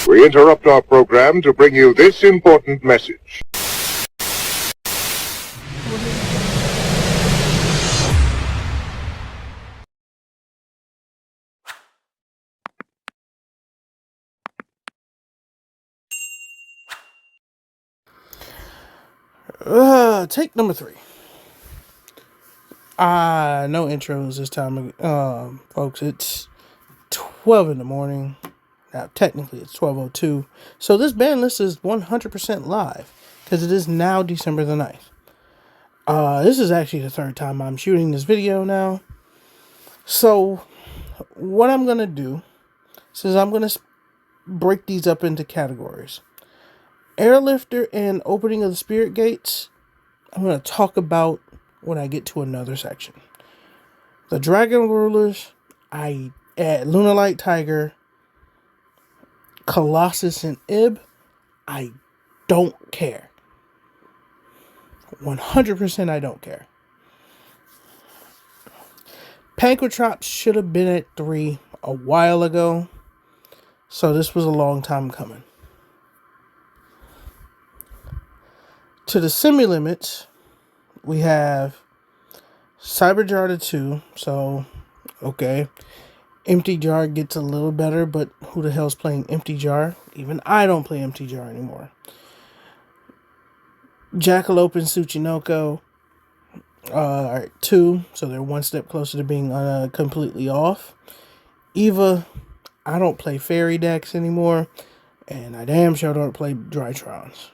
We interrupt our program to bring you this important message. Take number 3. No intros this time, folks. It's 12 in the morning. Now, technically, it's 12:02. So this band list is 100% live because it is now December the 9th. This is actually the third time I'm shooting this video now. So what I'm going to do is I'm going to break these up into categories. Airlifter and opening of the spirit gates, I'm going to talk about when I get to another section. The Dragon Rulers, I add Lunalight Tiger, Colossus and Ib, I don't care. 100% I don't care. Pankratrops should have been at 3 a while ago, so this was a long time coming. To the semi-limits, we have Cyberjar to 2, so, okay. Empty Jar gets a little better, but who the hell's playing Empty Jar? Even I don't play Empty Jar anymore. Jackalope and Tsuchinoko are at 2, so they're one step closer to being completely off. Eva, I don't play fairy decks anymore, and I damn sure don't play Drytrons,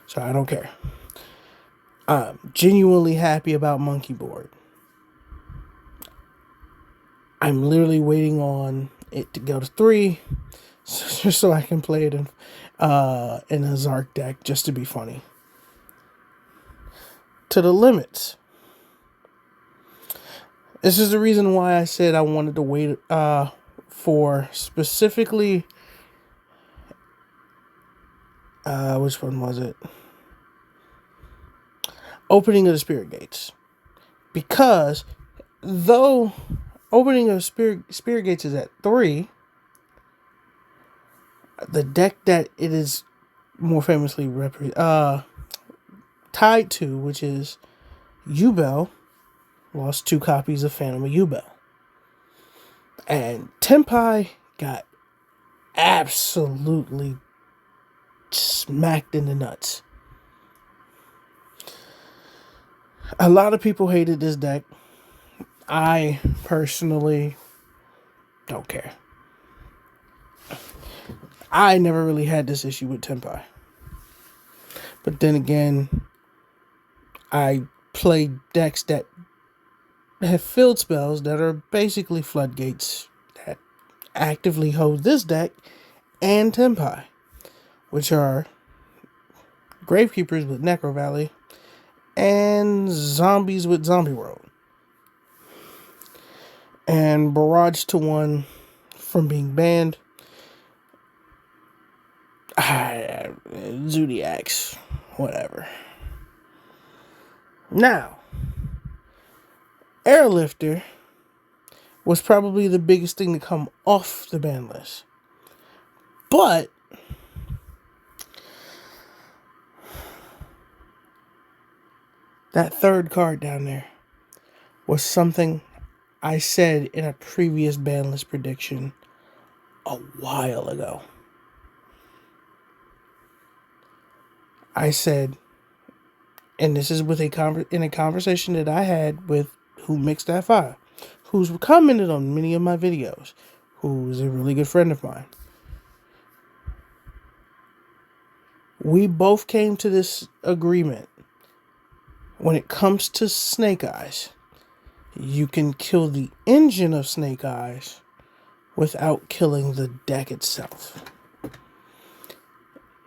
so I don't care. I'm genuinely happy about Monkey Board. I'm literally waiting on it to go to 3, just so I can play it in a Zark deck, just to be funny. To the limits. This is the reason why I said I wanted to wait for specifically, which one was it? Opening of the Spirit Gates. Because though opening of Spirit Gates is at 3, the deck that it is more famously tied to, which is Yubel, lost 2 copies of Phantom of Yubel. And Tenpai got absolutely smacked in the nuts. A lot of people hated this deck. I personally don't care. I never really had this issue with Tenpai. But then again, I play decks that have field spells that are basically floodgates that actively hold this deck and Tenpai, which are Gravekeepers with Necro Valley and Zombies with Zombie World. And Barrage to 1 from being banned. Zodiacs, whatever. Now, Airlifter was probably the biggest thing to come off the ban list. But that third card down there was something I said in a previous ban list prediction a while ago. I said, and this is with in a conversation that I had with Who Mixed That Fire, who's commented on many of my videos, who's a really good friend of mine. We both came to this agreement. When it comes to Snake Eyes, you can kill the engine of Snake Eyes without killing the deck itself.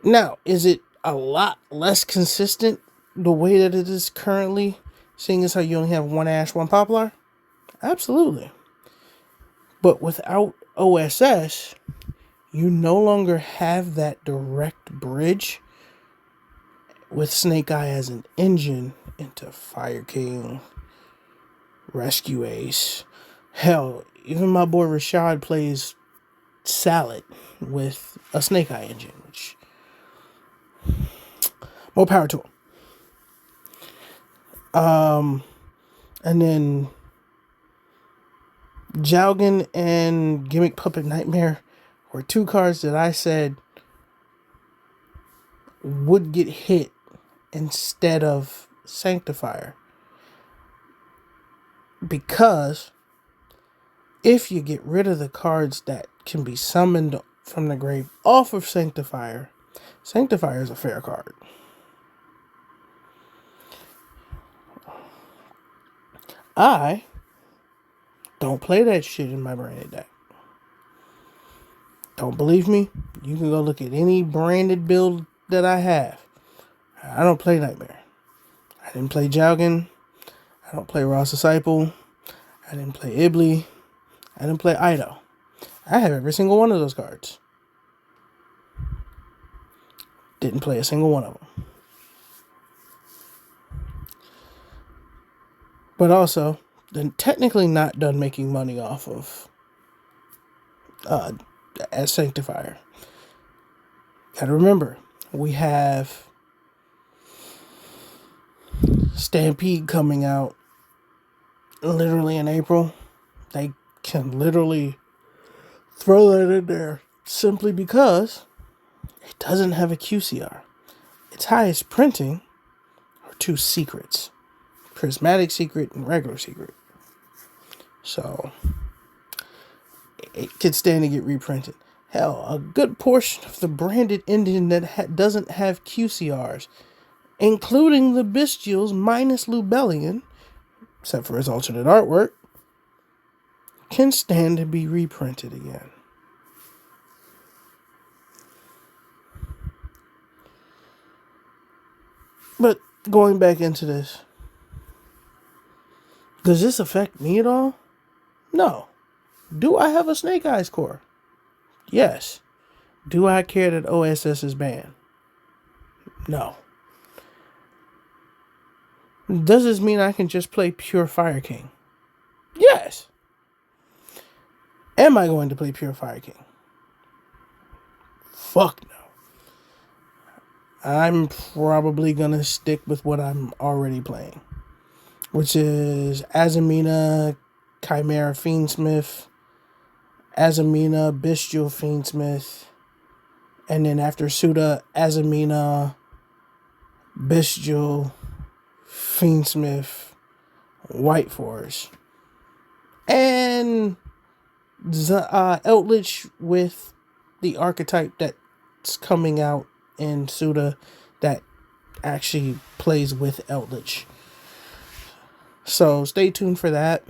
Now, is it a lot less consistent the way that it is currently, seeing as how you only have 1 Ash, 1 Poplar? Absolutely. But without OSS, you no longer have that direct bridge with Snake Eye as an engine into Fire King, Rescue Ace. Hell, even my boy Rashad plays salad with a Snake Eye engine, which more power to him. And then Jowgen and Gimmick Puppet Nightmare were two cards that I said would get hit instead of Sanctifier. Because if you get rid of the cards that can be summoned from the grave off of Sanctifier, Sanctifier is a fair card. I don't play that shit in my branded deck. Don't believe me? You can go look at any branded build that I have. I don't play Nightmare. I didn't play Jowgen. I don't play Ross Disciple. I didn't play Ibli. I didn't play Ido. I have every single one of those cards. Didn't play a single one of them. But also, then technically not done making money off of as Sanctifier. Gotta remember, we have Stampede coming out literally in April. They can literally throw that in there simply because it doesn't have a QCR. Its highest printing are two secrets: Prismatic Secret and Regular Secret. So it could stand to get reprinted. Hell, a good portion of the branded engine that doesn't have QCRs, including the Bestials minus Lubellion, except for its alternate artwork, can stand to be reprinted again. But going back into this, does this affect me at all? No. Do I have a Snake Eyes core? Yes. Do I care that OSS is banned? No. Does this mean I can just play pure Fire King? Yes. Am I going to play pure Fire King? Fuck no. I'm probably going to stick with what I'm already playing, which is Azamina, Chimera Fiendsmith, Azamina, Bestial Fiendsmith, and then after Suda, Azamina, Bestial, Fiendsmith, White Force, and Eldritch with the archetype that's coming out in Suda that actually plays with Eldritch. So stay tuned for that.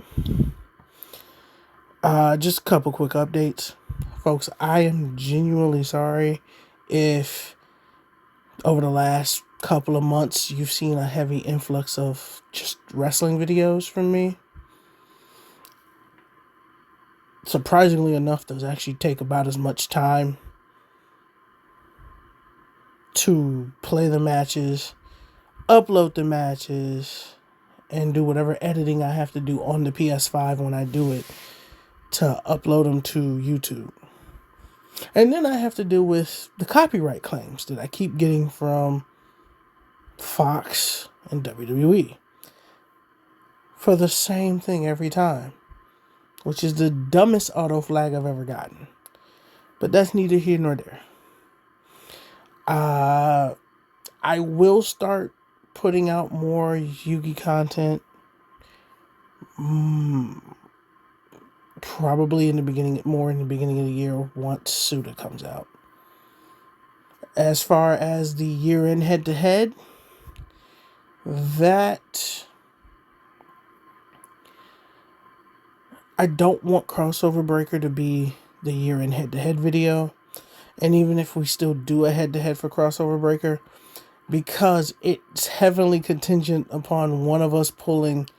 Just a couple quick updates. Folks, I am genuinely sorry if over the last couple of months you've seen a heavy influx of just wrestling videos from me. Surprisingly enough, those actually take about as much time to play the matches, upload the matches, and do whatever editing I have to do on the PS5 when I do it to upload them to YouTube. And then I have to deal with the copyright claims that I keep getting from Fox and WWE for the same thing every time, which is the dumbest auto flag I've ever gotten. But that's neither here nor there. I will start putting out more Yugi content. Probably in the beginning of the year once Suda comes out. As far as the year-end head-to-head, that I don't want Crossover Breaker to be the year-end head-to-head video. And even if we still do a head-to-head for Crossover Breaker, because it's heavily contingent upon one of us pulling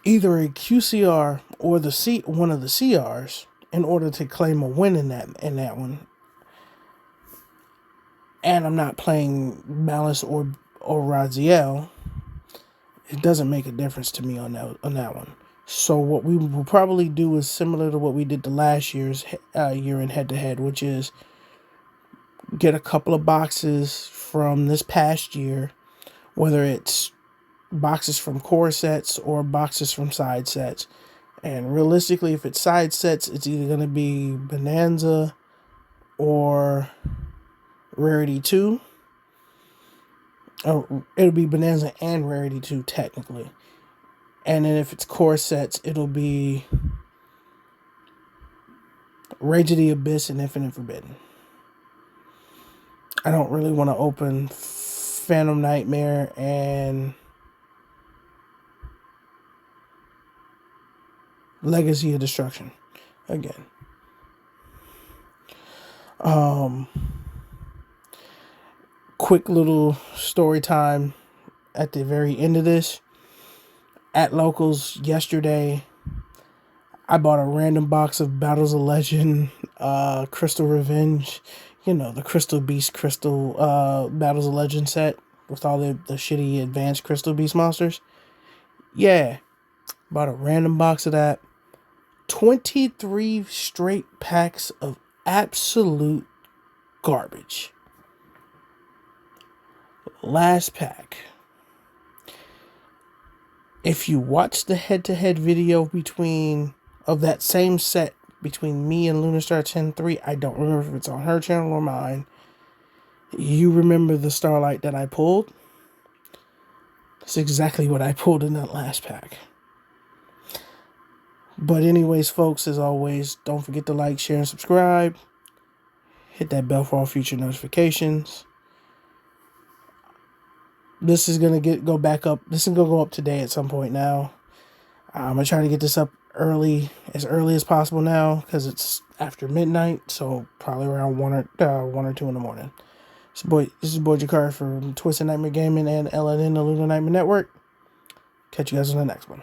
either a QCR or one of the CRs in order to claim a win in that one. And I'm not playing Malice or Raziel. It doesn't make a difference to me on that one. So what we will probably do is similar to what we did the last year's year in head-to-head, which is get a couple of boxes from this past year, whether it's boxes from core sets or boxes from side sets. And realistically, if it's side sets, it's either going to be Bonanza or Rarity 2. Oh, it'll be Bonanza and Rarity 2 technically. And then if it's core sets, it'll be Rage of the Abyss and Infinite Forbidden. I don't really want to open Phantom Nightmare and Legacy of Destruction again. Quick little story time at the very end of this. At Locals yesterday, I bought a random box of Battles of Legend, Crystal Revenge, the Crystal Beast Crystal Battles of Legend set with all the shitty advanced Crystal Beast monsters. Yeah, bought a random box of that. 23 straight packs of absolute garbage. Last pack. If you watch the head-to-head video of that same set between me and Lunarstar 10-3, I don't remember if it's on her channel or mine. You remember the Starlight that I pulled? That's exactly what I pulled in that last pack. But anyways, folks, as always, don't forget to like, share, and subscribe. Hit that bell for all future notifications. This is gonna go back up. This is gonna go up today at some point now. I'm gonna try to get this up as early as possible now, because it's after midnight, so probably around 1 or 2 in the morning. This is boy Jakar from Twisted Nightmare Gaming and LNN, the Lunar Nightmare Network. Catch you guys on the next one.